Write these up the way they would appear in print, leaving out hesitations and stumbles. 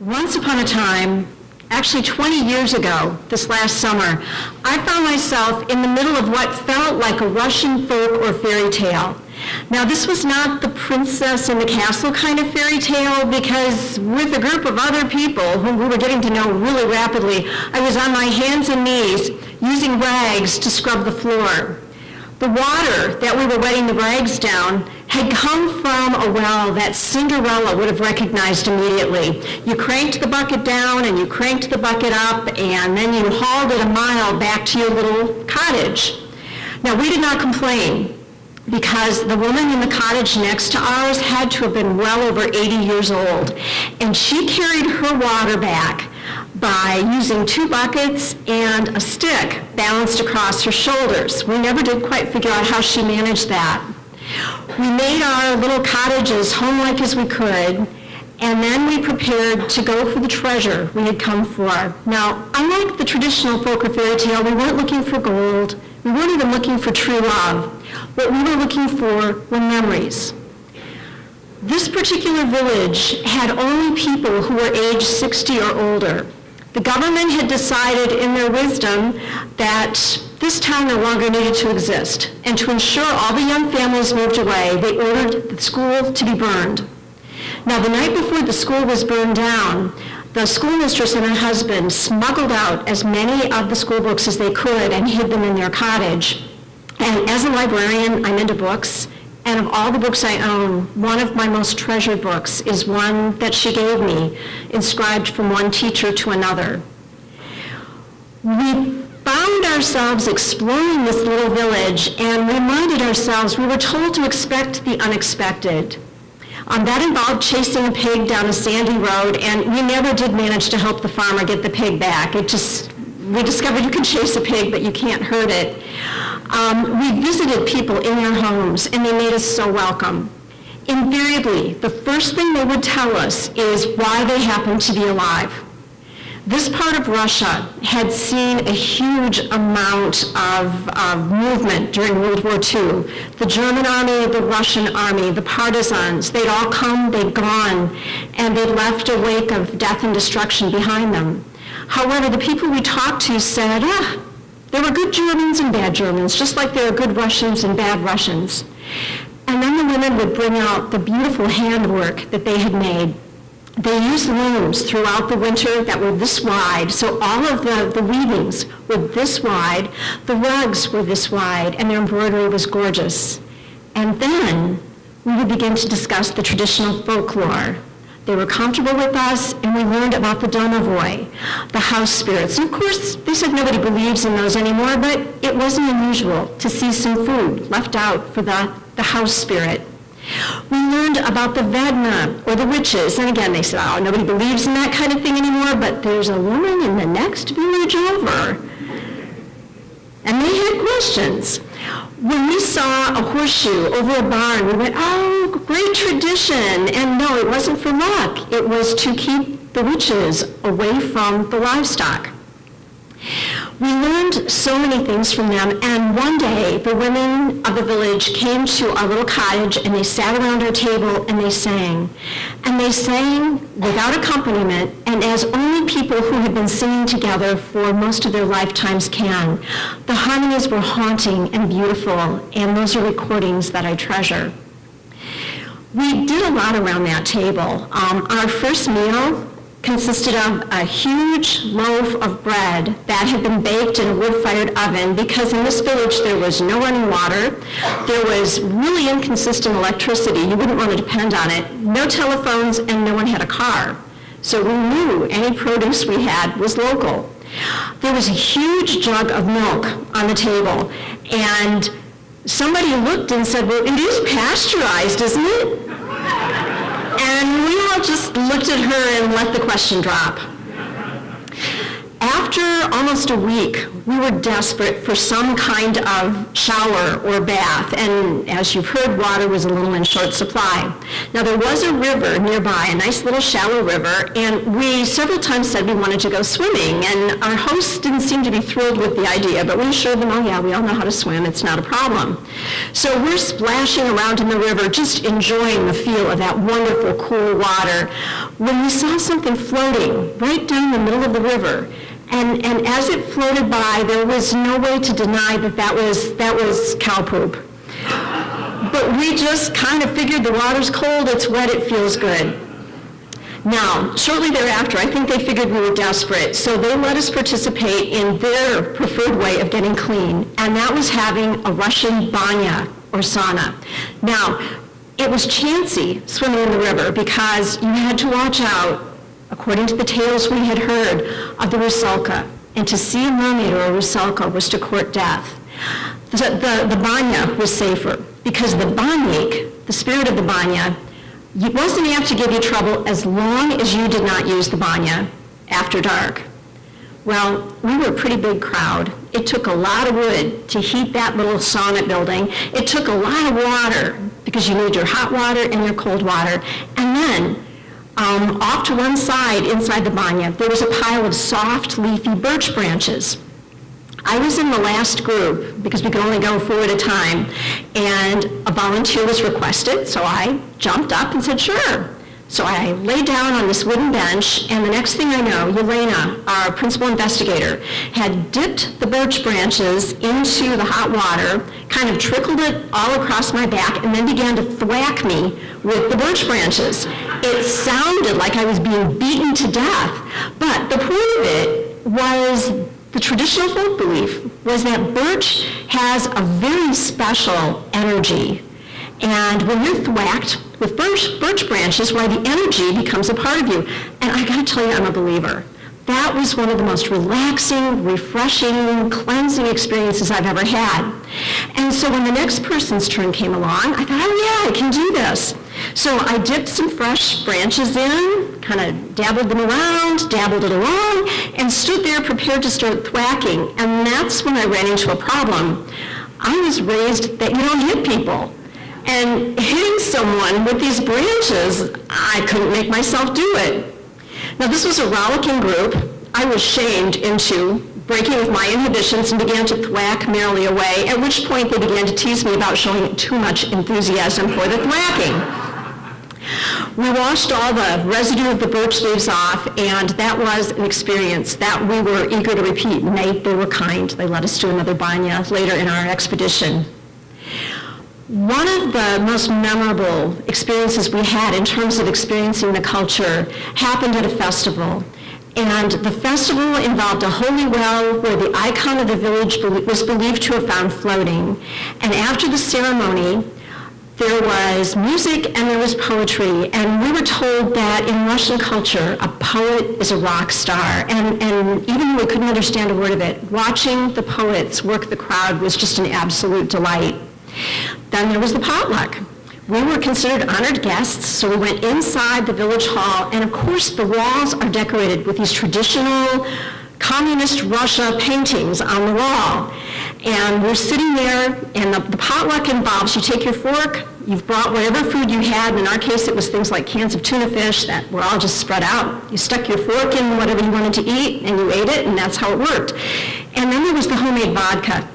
Once upon a time, actually 20 years ago, this last summer, I found myself in the middle of what felt like a Russian folk or fairy tale. Now, this was not the princess in the castle kind of fairy tale, because with a group of other people whom we were getting to know really rapidly, I was on my hands and knees using rags to scrub the floor. The water that we were wetting the rags down had come from a well that Cinderella would have recognized immediately. You cranked the bucket down and you cranked the bucket up, and then you hauled it a mile back to your little cottage. Now, we did not complain, because the woman in the cottage next to ours had to have been well over 80 years old, and she carried her water back by using 2 buckets and a stick balanced across her shoulders. We never did quite figure out how she managed that. We made our little cottage as homelike as we could, and then we prepared to go for the treasure we had come for. Now, unlike the traditional folk or fairy tale, we weren't looking for gold. We weren't even looking for true love. What we were looking for were memories. This particular village had only people who were age 60 or older. The government had decided in their wisdom that this town no longer needed to exist, and to ensure all the young families moved away, they ordered the school to be burned. Now, the night before the school was burned down, the schoolmistress and her husband smuggled out as many of the school books as they could and hid them in their cottage. And as a librarian, I'm into books, and of all the books I own, one of my most treasured books is one that she gave me, inscribed from one teacher to another. We found ourselves exploring this little village and reminded ourselves we were told to expect the unexpected. That involved chasing a pig down a sandy road, and we never did manage to help the farmer get the pig back. We discovered you can chase a pig, but you can't hurt it. We visited people in their homes, and they made us so welcome. Invariably, the first thing they would tell us is why they happened to be alive. This part of Russia had seen a huge amount of movement during World War II. The German army, the Russian army, the partisans, they'd all come, they'd gone, and they'd left a wake of death and destruction behind them. However, the people we talked to said, there were good Germans and bad Germans, just like there are good Russians and bad Russians. And then the women would bring out the beautiful handwork that they had made. They used looms throughout the winter that were this wide, so all of the weavings were this wide, the rugs were this wide, and their embroidery was gorgeous. And then we would begin to discuss the traditional folklore. They were comfortable with us, and we learned about the domovoi, the house spirits. And of course, they said nobody believes in those anymore, but it wasn't unusual to see some food left out for the house spirit. We learned about the Vedna, or the witches, and again they said, nobody believes in that kind of thing anymore, but there's a woman in the next village over. And they had questions. When we saw a horseshoe over a barn, we went, great tradition. And no, it wasn't for luck. It was to keep the witches away from the livestock. We learned so many things from them, and one day the women of the village came to our little cottage and they sat around our table and they sang. And they sang without accompaniment and as only people who had been singing together for most of their lifetimes can. The harmonies were haunting and beautiful, and those are recordings that I treasure. We did a lot around that table. Our first meal consisted of a huge loaf of bread that had been baked in a wood-fired oven, because in this village there was no running water, there was really inconsistent electricity, you wouldn't want to depend on it, no telephones, and no one had a car. So we knew any produce we had was local. There was a huge jug of milk on the table, and somebody looked and said, well, it is pasteurized, isn't it? And we all just looked at her and let the question drop. After almost a week, we were desperate for some kind of shower or bath, and as you've heard, water was a little in short supply. Now, there was a river nearby, a nice little shallow river, and we several times said we wanted to go swimming, and our hosts didn't seem to be thrilled with the idea, but we assured them, oh yeah, we all know how to swim, it's not a problem. So we're splashing around in the river, just enjoying the feel of that wonderful, cool water, when we saw something floating right down the middle of the river. And as it floated by, there was no way to deny that was cow poop. But we just kind of figured the water's cold, it's wet, it feels good. Now, shortly thereafter, I think they figured we were desperate, so they let us participate in their preferred way of getting clean, and that was having a Russian banya, or sauna. Now, it was chancy swimming in the river because you had to watch out, according to the tales we had heard, of the rusalka, and to see a mermaid or a rusalka was to court death. The banya was safer because the banyik, the spirit of the banya, wasn't apt to give you trouble as long as you did not use the banya after dark. Well, we were a pretty big crowd. It took a lot of wood to heat that little sauna building. It took a lot of water because you need your hot water and your cold water. And then, off to one side, inside the banya, there was a pile of soft, leafy birch branches. I was in the last group because we could only go 4 at a time, and a volunteer was requested, so I jumped up and said, sure. So I lay down on this wooden bench, and the next thing I know, Yelena, our principal investigator, had dipped the birch branches into the hot water, kind of trickled it all across my back, and then began to thwack me with the birch branches. It sounded like I was being beaten to death, but the point of it was the traditional folk belief was that birch has a very special energy. And when you're thwacked with birch branches, why the energy becomes a part of you. And I gotta tell you, I'm a believer. That was one of the most relaxing, refreshing, cleansing experiences I've ever had. And so when the next person's turn came along, I thought, oh yeah, I can do this. So I dipped some fresh branches in, kind of dabbled them around, dabbled it along, and stood there prepared to start thwacking. And that's when I ran into a problem. I was raised that you don't hit people. And hitting someone with these branches, I couldn't make myself do it. Now this was a rollicking group. I was shamed into breaking with my inhibitions and began to thwack merrily away, at which point they began to tease me about showing too much enthusiasm for the thwacking. We washed all the residue of the birch leaves off, and that was an experience that we were eager to repeat. And they were kind. They let us do another banya later in our expedition. One of the most memorable experiences we had in terms of experiencing the culture happened at a festival. And the festival involved a holy well where the icon of the village was believed to have found floating. And after the ceremony, there was music and there was poetry. And we were told that in Russian culture, a poet is a rock star. And even though we couldn't understand a word of it, watching the poets work the crowd was just an absolute delight. Then there was the potluck. We were considered honored guests, so we went inside the village hall, and of course the walls are decorated with these traditional communist Russia paintings on the wall. And we're sitting there, and the potluck involves you take your fork, you've brought whatever food you had, and in our case it was things like cans of tuna fish that were all just spread out. You stuck your fork in whatever you wanted to eat, and you ate it, and that's how it worked. And then there was the homemade vodka.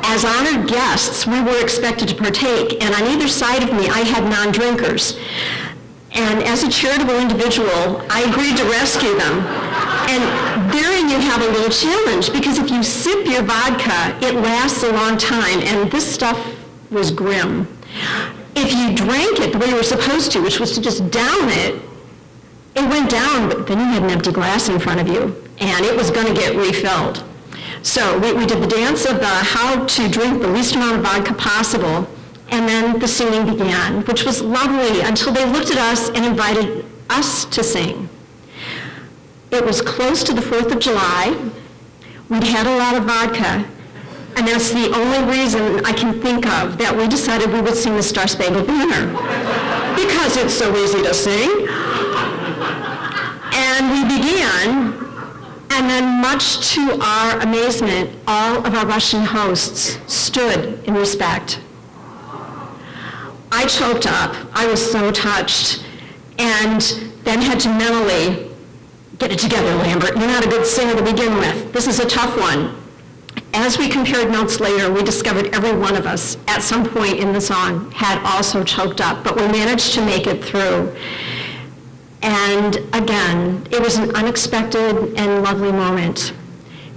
As honored guests, we were expected to partake, and on either side of me, I had non-drinkers. And as a charitable individual, I agreed to rescue them. And therein you have a little challenge, because if you sip your vodka, it lasts a long time, and this stuff was grim. If you drank it the way you were supposed to, which was to just down it, it went down, but then you had an empty glass in front of you, and it was going to get refilled. So we did the dance of how to drink the least amount of vodka possible, and then the singing began, which was lovely until they looked at us and invited us to sing. It was close to the 4th of July. We'd had a lot of vodka, and that's the only reason I can think of that we decided we would sing the Star Spangled Banner, because it's so easy to sing. And we began. And then, much to our amazement, all of our Russian hosts stood in respect. I choked up. I was so touched. And then had to mentally, get it together, Lambert. You're not a good singer to begin with. This is a tough one. As we compared notes later, we discovered every one of us, at some point in the song, had also choked up, but we managed to make it through. And again, it was an unexpected and lovely moment.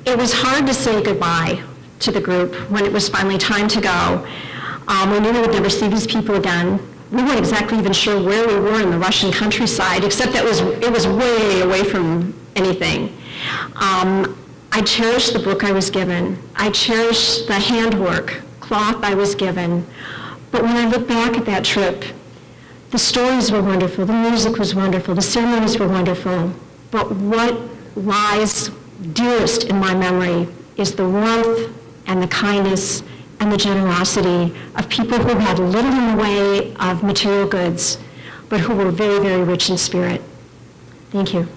It was hard to say goodbye to the group when it was finally time to go. We knew we would never see these people again. We weren't exactly even sure where we were in the Russian countryside, except that it was way away from anything. I cherished the book I was given. I cherished the handwork, cloth I was given. But when I look back at that trip, the stories were wonderful, the music was wonderful, the ceremonies were wonderful. But what lies dearest in my memory is the warmth and the kindness and the generosity of people who had little in the way of material goods, but who were very, very rich in spirit. Thank you.